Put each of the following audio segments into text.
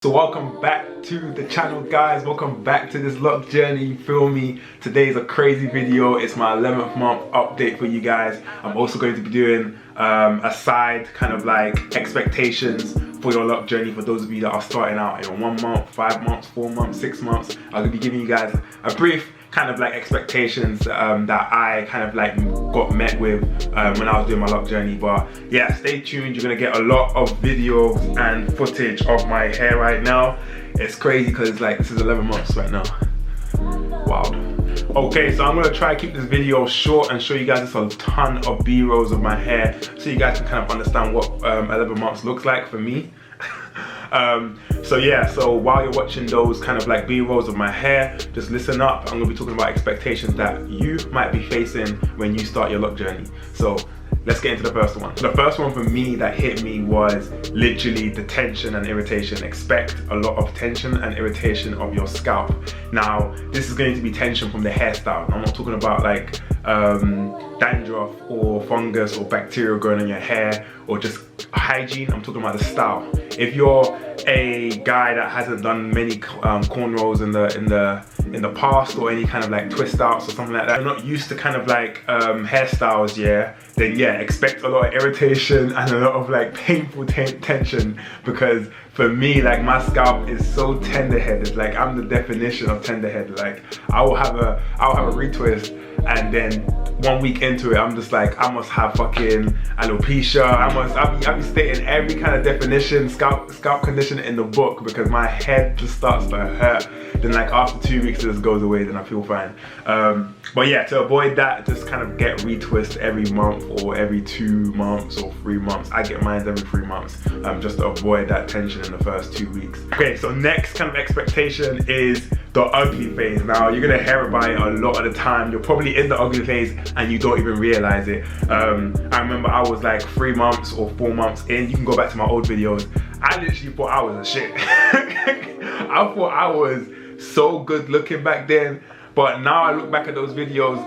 So welcome back to the channel, guys. Welcome back to this lock journey, you feel me? Today's a crazy video. It's my 11th month update for you guys. I'm also going to be doing a side kind of like expectations for your lock journey for those of you that are starting out in 1 month, 5 months, 4 months, 6 months. I'm gonna be giving you guys a brief kind of like expectations that I kind of like got met with when I was doing my lock journey. But yeah, stay tuned. You're gonna get a lot of videos and footage of my hair right now. It's crazy because like this is 11 months right now. Wow. Okay, so I'm gonna try to keep this video short and show you guys just a ton of B-rolls of my hair so you guys can kind of understand what 11 months looks like for me. So yeah, so while you're watching those kind of like B-rolls of my hair, just listen up. I'm gonna be talking about expectations that you might be facing when you start your lock journey. So let's get into the first one. The first one for me that hit me was literally the tension and irritation. Expect a lot of tension and irritation of your scalp. Now, this is going to be tension from the hairstyle. I'm not talking about like dandruff or fungus or bacteria growing in your hair or just hygiene. I'm talking about the style. If you're a guy that hasn't done many cornrows in the past or any kind of like twist outs or something like that, you're not used to kind of like hairstyles, yeah, then yeah, expect a lot of irritation and a lot of like painful tension, because for me, like my scalp is so tender-headed. Like I'm the definition of tender-headed. Like I'll have a retwist and then 1 week into it, I'm just like, I must have fucking alopecia. I'll be stating every kind of definition, scalp condition in the book, because my head just starts to hurt. Then like after 2 weeks, it just goes away, then I feel fine. But yeah, to avoid that, just kind of get retwist every month or every 2 months or 3 months. I get mine every 3 months, just to avoid that tension in the first 2 weeks. Okay, so next kind of expectation is the ugly phase. Now, you're gonna hear about it a lot of the time. You're probably in the ugly phase and you don't even realize it. I remember I was like 3 months or 4 months in. You can go back to my old videos. I literally thought I was a shit. I thought I was so good looking back then, but now I look back at those videos,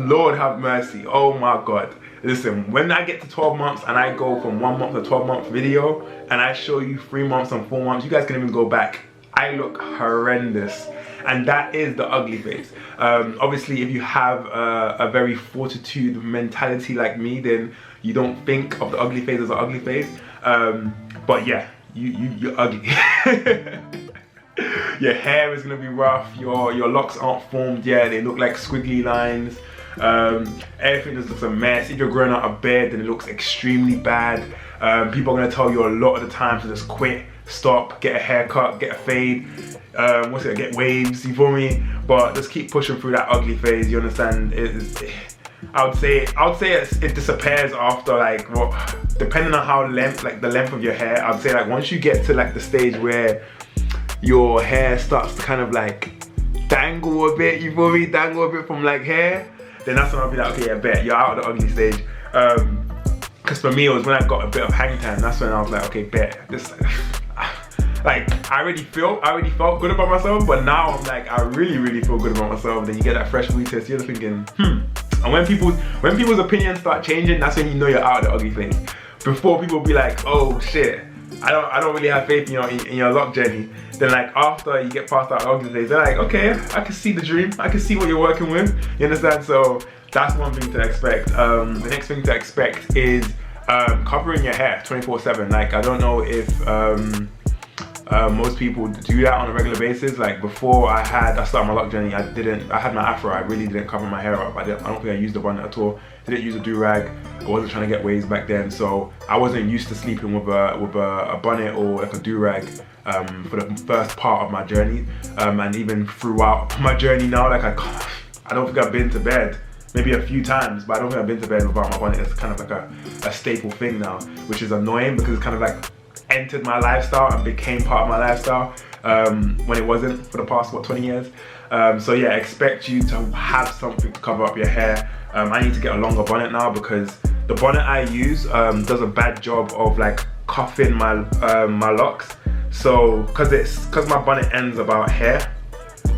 Lord have mercy, oh my God. Listen, when I get to 12 months and I go from 1 month to 12 month video and I show you 3 months and 4 months, you guys can even go back. I look horrendous. And that is the ugly phase. Obviously, if you have a very fortitude mentality like me, then you don't think of the ugly phase as an ugly phase. But yeah, you're ugly. Your hair is gonna be rough. Your locks aren't formed yet. They look like squiggly lines. Everything just looks a mess. If you're growing out a beard, then it looks extremely bad. People are gonna tell you a lot of the time to just quit, stop, get a haircut, get a fade. Get waves, you feel me? But just keep pushing through that ugly phase, you understand? I would say it disappears after like, what, depending on how the length of your hair, I'd say like once you get to like the stage where your hair starts to kind of like dangle a bit, you feel me? Dangle a bit from like hair, then that's when I'll be like, okay, I bet you're out of the ugly stage. Because for me, it was when I got a bit of hang time, that's when I was like, okay, bet, this. Like, I already felt good about myself, but now I'm like, I really feel good about myself. Then you get that fresh weed test, you're thinking, And when people's opinions start changing, that's when you know you're out of the ugly phase. Before, people be like, oh shit, I don't really have faith in your lock journey. Then like after you get past that ugly phase, they're like, okay, I can see the dream, I can see what you're working with. You understand? So that's one thing to expect. The next thing to expect is covering your hair 24/7. Like, I don't know if most people do that on a regular basis. Like before I started my lock journey, I had my afro, I really didn't cover my hair up. I don't think I used a bonnet at all. Didn't use a do-rag. I wasn't trying to get waves back then, so I wasn't used to sleeping with a bonnet or like a do-rag for the first part of my journey. And even throughout my journey now, like I don't think I've been to bed, maybe a few times, but I don't think I've been to bed without my bonnet. It's kind of like a staple thing now, which is annoying because it's kind of like entered my lifestyle and became part of my lifestyle when it wasn't for the past, what, 20 years. So yeah, expect you to have something to cover up your hair. I need to get a longer bonnet now because the bonnet I use does a bad job of like cuffing my locks. So because my bonnet ends about here,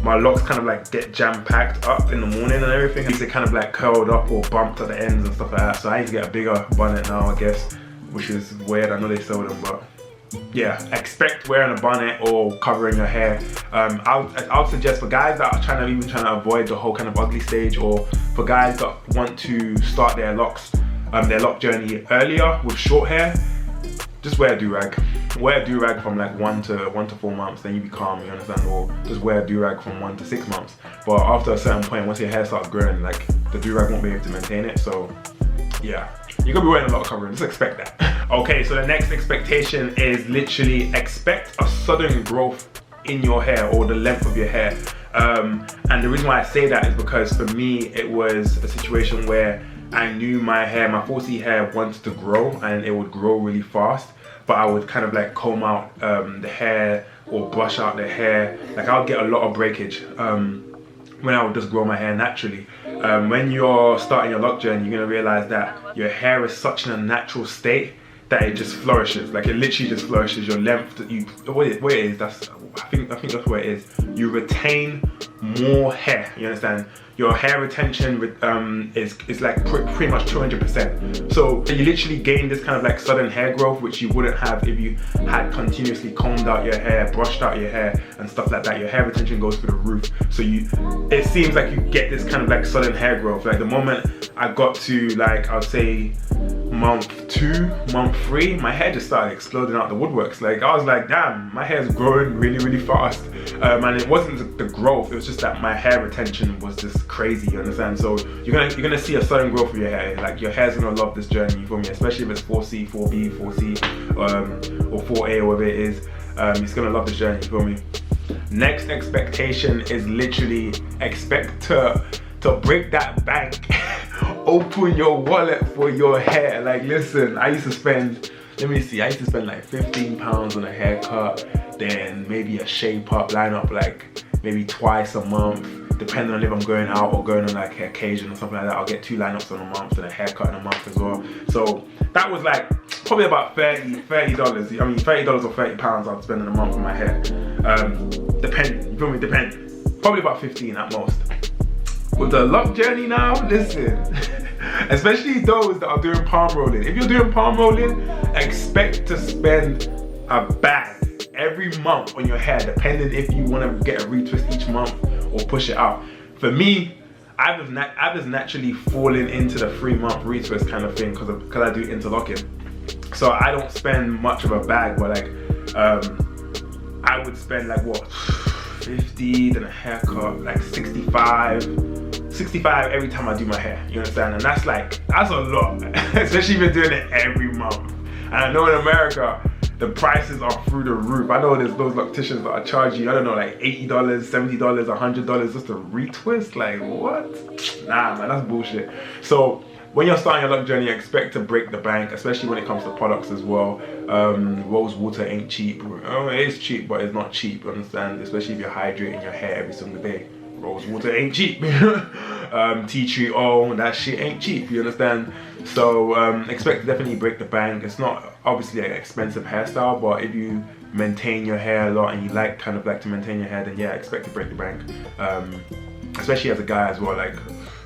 my locks kind of like get jam-packed up in the morning and everything. They're kind of like curled up or bumped at the ends and stuff like that. So I need to get a bigger bonnet now, I guess, which is weird. I know they sell them, but yeah, expect wearing a bonnet or covering your hair. I would suggest for guys that are trying to avoid the whole kind of ugly stage, or for guys that want to start their lock journey earlier with short hair, just wear a do-rag. Wear a do-rag from like 1 to 4 months, then you be calm, you understand? Or just wear a do-rag from 1 to 6 months. But after a certain point, once your hair starts growing, like the do-rag won't be able to maintain it. So yeah, you're gonna be wearing a lot of covering, just expect that. Okay, so the next expectation is literally expect a sudden growth in your hair or the length of your hair. And the reason why I say that is because for me, it was a situation where I knew my 4C hair wanted to grow and it would grow really fast, but I would kind of like comb out the hair or brush out the hair. Like I would get a lot of breakage when I would just grow my hair naturally. When you're starting your lock journey, you're gonna realize that your hair is such in a natural state that it just flourishes. Like it literally just flourishes. Your length, what it is, I think that's what it is. You retain more hair, you understand? Your hair retention is like pretty much 200%. So you literally gain this kind of like sudden hair growth, which you wouldn't have if you had continuously combed out your hair, brushed out your hair and stuff like that. Your hair retention goes through the roof. So it seems like you get this kind of like sudden hair growth. Like the moment I got to like, I'll say month 2, month 3, my hair just started exploding out the woodworks. Like I was like, damn, my hair's growing really, really fast. And it wasn't the growth, it was just that my hair retention was just crazy, you understand? So you're gonna see a sudden growth of your hair. Like your hair's gonna love this journey, you feel me? Especially if it's 4C, 4B, 4C, or 4A, or whatever it is. It's gonna love this journey, you feel me? Next expectation is literally expect to break that bank. Open your wallet for your hair. Like listen, I used to spend, let me see, I used to spend like £15 on a haircut, then maybe a shape up, line up like maybe twice a month, depending on if I'm going out or going on like an occasion or something like that. I'll get 2 lineups in a month and a haircut in a month as well. So that was like probably about $30. I mean $30 or £30 I'd spend in a month on my hair. Depend, you feel me? Depend. Probably about 15 at most. With the lock journey now, listen, especially those that are doing palm rolling. If you're doing palm rolling, expect to spend a bag every month on your hair, depending if you want to get a retwist each month or push it out. For me, I've just naturally fallen into the 3-month retwist kind of thing because I do interlocking. So I don't spend much of a bag, but like I would spend like what, 50, then a haircut, like 65 every time I do my hair, you understand? And that's a lot, especially if you're doing it every month. And I know in America, the prices are through the roof. I know there's those locticians that are charging you, I don't know, like $80, $70, $100 just a retwist. Like what? Nah man, that's bullshit. So when you're starting your lock journey, expect to break the bank, especially when it comes to products as well. Rose water ain't cheap. It is cheap, but it's not cheap, you understand? Especially if you're hydrating your hair every single day. Rose water ain't cheap. Tea tree oil, that shit ain't cheap, you understand? So expect to definitely break the bank. It's not obviously an expensive hairstyle, but if you maintain your hair a lot and you kind of like to maintain your hair, then yeah, expect to break the bank. Especially as a guy as well, like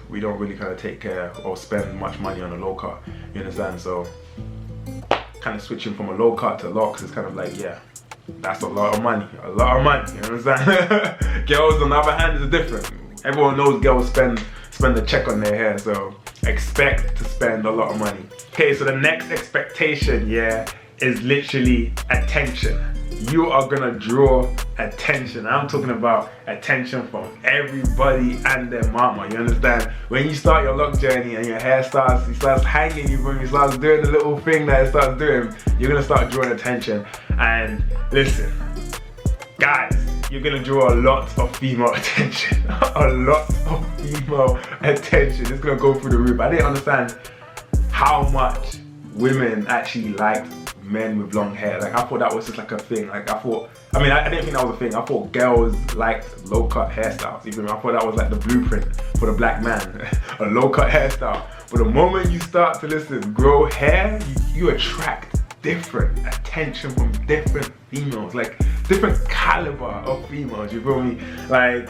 we don't really kind of take care or spend much money on a low cut, you understand? So kind of switching from a low cut to locks is kind of like, yeah, that's a lot of money, you understand? Girls on the other hand is different. Everyone knows girls spend a check on their hair, so expect to spend a lot of money. Okay, so the next expectation, yeah, is literally attention. You are gonna draw attention. I'm talking about attention from everybody and their mama, you understand? When you start your lock journey and your hair starts hanging, you starts doing the little thing that it starts doing, you're gonna start drawing attention. And listen, guys, you're gonna draw a lot of female attention. A lot of female attention. It's gonna go through the roof. I didn't understand how much women actually liked men with long hair. Like I thought that was just like a thing. Like I didn't think that was a thing. I thought girls liked low cut hairstyles. Even I thought that was like the blueprint for the black man. A low cut hairstyle. But the moment you start to grow hair, you attract different attention from different females, like different caliber of females, you feel me? Like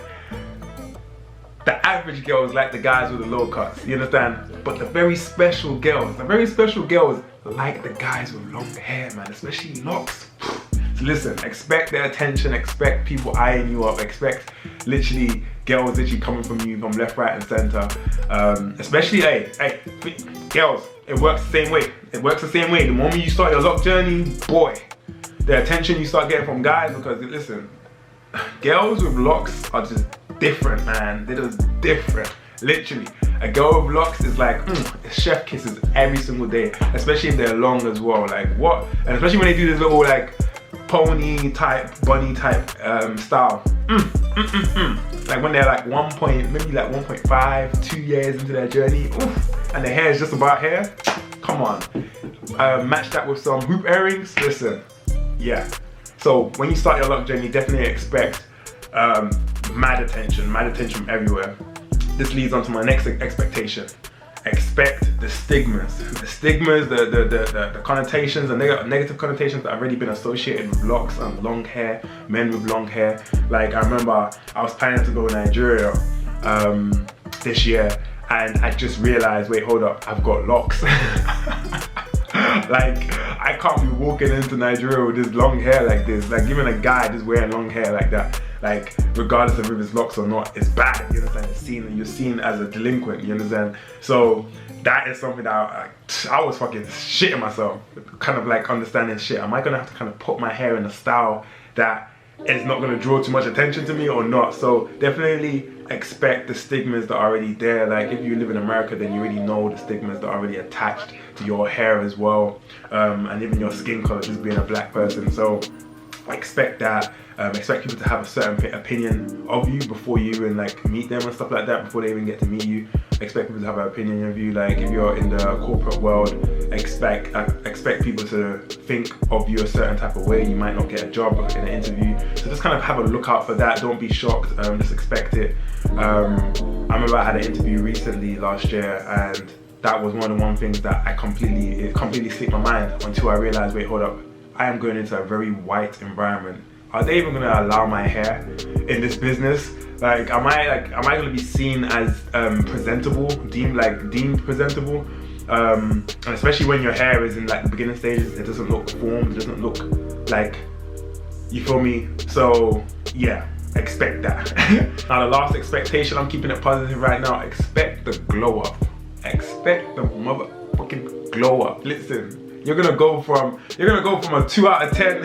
the average girls like the guys with the low cuts, you understand? But the very special girls like the guys with long hair, man, especially locks. So listen, expect their attention, expect people eyeing you up, expect literally girls literally coming from you from left, right, and center. Especially, hey, girls, it works the same way. It works the same way. The moment you start your lock journey, boy, the attention you start getting from guys, because listen, girls with locks are just different, man. They're just different. Literally, a girl with locks is like, chef kisses every single day, especially if they're long as well. Like what? And especially when they do this little like pony type, bunny type style. Like when they're like maybe like 1.5, 2 years into their journey, and the hair is just about hair. Come on, match that with some hoop earrings. Listen, yeah. So when you start your lock journey, definitely expect mad attention from everywhere. This leads on to my next expectation. Expect the stigmas. The stigmas, the connotations, the negative connotations that have already been associated with locks and long hair, men with long hair. Like I remember I was planning to go to Nigeria this year, and I just realized, wait, hold up, I've got locks. Like, I can't be walking into Nigeria with this long hair like this. Like, even a guy just wearing long hair like that, like, regardless of if it's locks or not, it's bad, you understand? You're seen as a delinquent, you understand? So, that is something that I was fucking shitting myself, kind of like understanding shit. Am I gonna have to kind of put my hair in a style that is not gonna draw too much attention to me or not? So, definitely expect the stigmas that are already there. Like if you live in America, then you already know the stigmas that are already attached to your hair as well, and even your skin color, just being a black person. So expect that. Expect people to have a certain opinion of you before you even like meet them and stuff like that, before they even get to meet you. Expect people to have an opinion of you. Like if you're in the corporate world, expect people to think of you a certain type of way. You might not get a job in an interview, so just kind of have a look out for that. Don't be shocked, just expect it. I remember I had an interview recently last year, and that was one of the things that it completely slipped my mind until I realized, wait, hold up, I am going into a very white environment. Are they even gonna allow my hair in this business? Like, am I gonna be seen as presentable, deemed presentable? And especially when your hair is in like the beginning stages, it doesn't look formed, it doesn't look like, you feel me? So yeah, expect that. Now the last expectation, I'm keeping it positive right now, expect the glow up. Expect the motherfucking glow up. Listen, you're gonna go from a 2 out of 10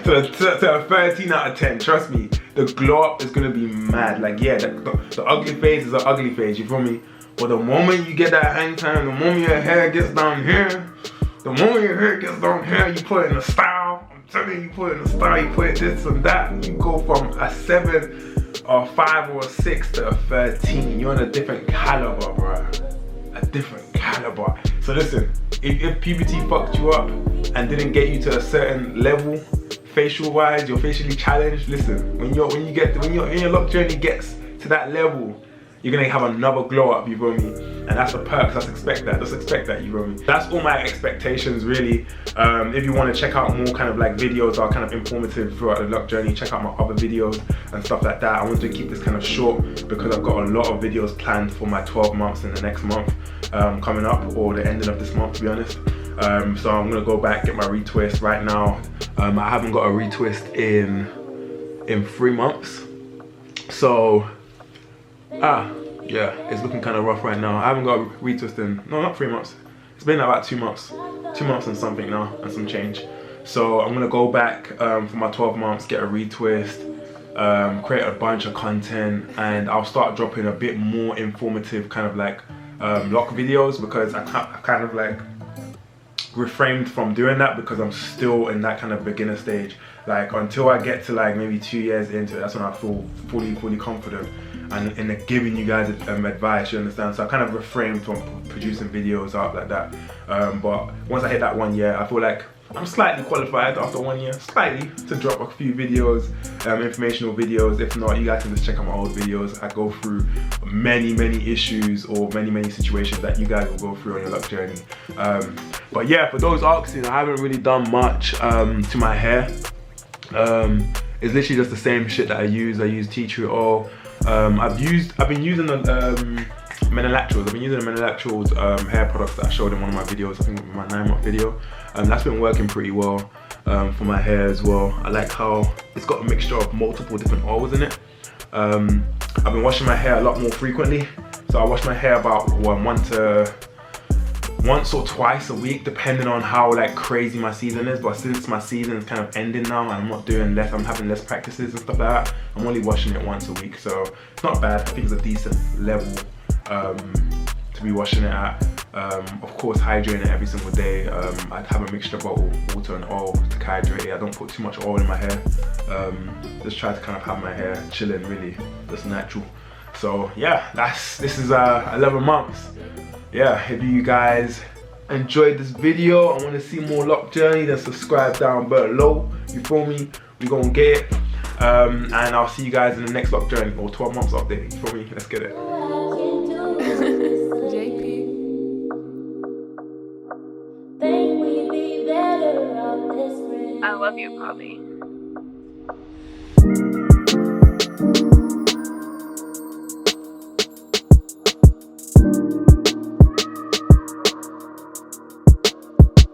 to a 13 out of 10. Trust me, the glow up is gonna be mad. Like yeah, the ugly phase is an ugly phase, you feel me? But the moment you get that hang time, the moment your hair gets down here, you put it in a style. I'm telling you, put it in a style, you put it this and that, you go from a 7 or 5 or a 6 to a 13. You're on a different caliber, bro. A different caliber. So listen, if puberty fucked you up and didn't get you to a certain level, facial wise, you're facially challenged. Listen, when your lock journey gets to that level, you're gonna have another glow up, you feel me? And that's a perk, just expect that, you feel me? That's all my expectations really. If you wanna check out more kind of like videos that are kind of informative throughout the lock journey, check out my other videos and stuff like that. I wanted to keep this kind of short because I've got a lot of videos planned for my 12 months in the next month coming up, or the ending of this month to be honest. So I'm gonna go back, get my retwist right now. I haven't got a retwist in 3 months. So, yeah, it's looking kind of rough right now. I haven't got a retwist in, no, not 3 months. It's been about 2 months. 2 months and something now, and some change. So I'm gonna go back for my 12 months, get a retwist, create a bunch of content, and I'll start dropping a bit more informative kind of like lock videos, because I kind of like refrained from doing that because I'm still in that kind of beginner stage. Like until I get to like maybe 2 years into it, that's when I feel fully confident and in giving you guys advice, you understand? So I kind of refrained from producing videos out like that. But once I hit that 1 year, I feel like I'm slightly qualified after 1 year, slightly, to drop a few videos, informational videos. If not, you guys can just check out my old videos. I go through many issues or many situations that you guys will go through on your lock journey. But yeah, for those asking, I haven't really done much to my hair. It's literally just the same shit that I use. I use tea tree oil. I've been using the Menelaterals. I've been using the Menelaterals hair products that I showed in one of my videos. I think my 9-month video. That's been working pretty well. for my hair as well. I like how it's got a mixture of multiple different oils in it. I've been washing my hair a lot more frequently, so I wash my hair about once or twice a week, depending on how like crazy my season is. But since my season is kind of ending now and I'm not doing less, I'm having less practices and stuff like that, I'm only washing it once a week, so it's not bad. I think it's a decent level to be washing it at. Of course, hydrating it every single day. I have a mixture of water and oil to hydrate it. I don't put too much oil in my hair. Just try to kind of have my hair chilling, really, just natural. So yeah, this is 11 months. Yeah, if you guys enjoyed this video and want to see more lock journey, then subscribe down below. You feel me? We gonna get it. And I'll see you guys in the next lock journey or 12 months update. You feel me? Let's get it. I love you, Bobby.